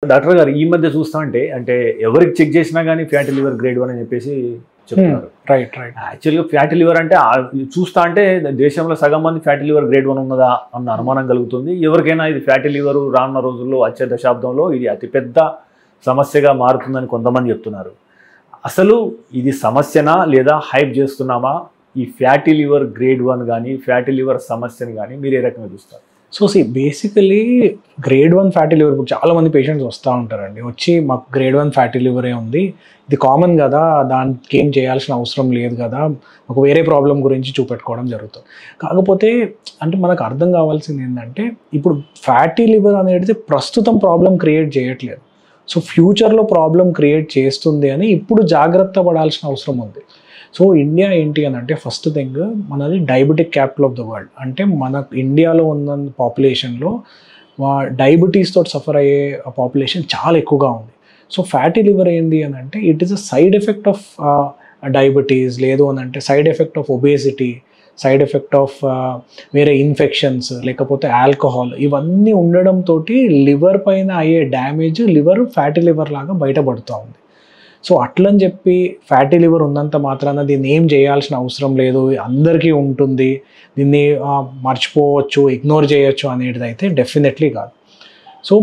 Doctor గారు ఈ మధ్య చూస్తా అంటే ఎవరికి చెక్ చేసినా కానీ ఫ్యాటీ లివర్ గ్రేడ్ 1 అని చెప్పేసి చెప్తున్నారు. రైట్. యాక్చువల్గా ఫ్యాటీ లివర్ అంటే చూస్తా అంటే దేశంలో సగం మంది ఫ్యాటీ లివర్ గ్రేడ్ 1 ఉన్నదా అన్న అనుమానం కలుగుతుంది. ఎవరికైనా ఇది ఫ్యాటీ లివర్ రానున్న రోజుల్లో వచ్చే దశాబ్దంలో ఇది అతిపెద్ద సమస్యగా మారుతుందని కొంతమంది చెప్తున్నారు. అసలు ఇది సమస్యనా లేదా హైప్ చేస్తున్నామా? ఈ ఫ్యాటీ లివర్ గ్రేడ్ 1 కానీ ఫ్యాటీ లివర్ సమస్యని కానీ మీరు ఏ రకంగా చూస్తారు? బేసికలీ గ్రేడ్ 1 ఫ్యాటీ లివర్ ఇప్పుడు చాలామంది పేషెంట్స్ వస్తూ ఉంటారండి. వచ్చి మాకు గ్రేడ్ 1 ఫ్యాటీ లివరే ఉంది, ఇది కామన్ కదా, దానికి ఏం చేయాల్సిన అవసరం లేదు కదా, ఒక వేరే ప్రాబ్లం గురించి చూపెట్టుకోవడం జరుగుతుంది. కాకపోతే అంటే మనకు అర్థం కావాల్సింది ఏంటంటే ఇప్పుడు ఫ్యాటీ లివర్ అనేది ప్రస్తుతం ప్రాబ్లం క్రియేట్ చేయట్లేదు. ఫ్యూచర్లో ప్రాబ్లం క్రియేట్ చేస్తుంది అని ఇప్పుడు జాగ్రత్త పడాల్సిన అవసరం ఉంది. ఇండియా ఏంటి అని అంటే ఫస్ట్ థింగ్ మనది diabetic capital of the world. అంటే మన ఇండియాలో ఉన్న పాపులేషన్లో డయాబెటీస్ తోటి సఫర్ అయ్యే పాపులేషన్ చాలా ఎక్కువగా ఉంది. ఫ్యాటీ లివర్ ఏంటి అని అంటే it is a side effect of diabetes, లేదు అని అంటే side effect of obesity, side effect of వేరే ఇన్ఫెక్షన్స్, లేకపోతే ఆల్కహాల్, ఇవన్నీ ఉండడంతో లివర్ పైన అయ్యే డ్యామేజ్ లివర్ ఫ్యాటీ లివర్ లాగా బయటపడుతూ ఉంది. అట్లని చెప్పి ఫ్యాటీ లివర్ ఉన్నంత మాత్రాన దీన్ని ఏం చేయాల్సిన అవసరం లేదు, అందరికీ ఉంటుంది, దీన్ని మర్చిపోవచ్చు, ఇగ్నోర్ చేయొచ్చు అనేది అయితే డెఫినెట్లీ కాదు.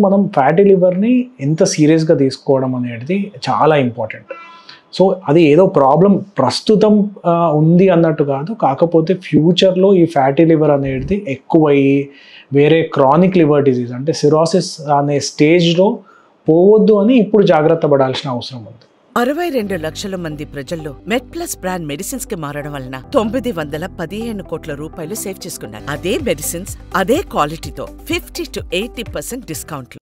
మనం ఫ్యాటీ లివర్ని ఎంత సీరియస్గా తీసుకోవడం అనేది చాలా ఇంపార్టెంట్. అది ఏదో ప్రాబ్లం ప్రస్తుతం ఉంది అన్నట్టు కాదు, కాకపోతే ఫ్యూచర్లో ఈ ఫ్యాటీ లివర్ అనేది ఎక్కువయ్యి వేరే క్రానిక్ లివర్ డిజీజ్ అంటే సిరోసిస్ అనే స్టేజ్లో పోవద్దు అని ఇప్పుడు జాగ్రత్త పడాల్సిన అవసరం ఉంది. 62 లక్షల మంది ప్రజల్లో మెడ్ప్లస్ బ్రాండ్ మెడిసిన్స్ కి మారడం వలన 915 కోట్ల రూపాయలు సేవ్ చేసుకున్నారు. అదే మెడిసిన్స్ అదే క్వాలిటీతో 50 to 80% డిస్కౌంట్లు.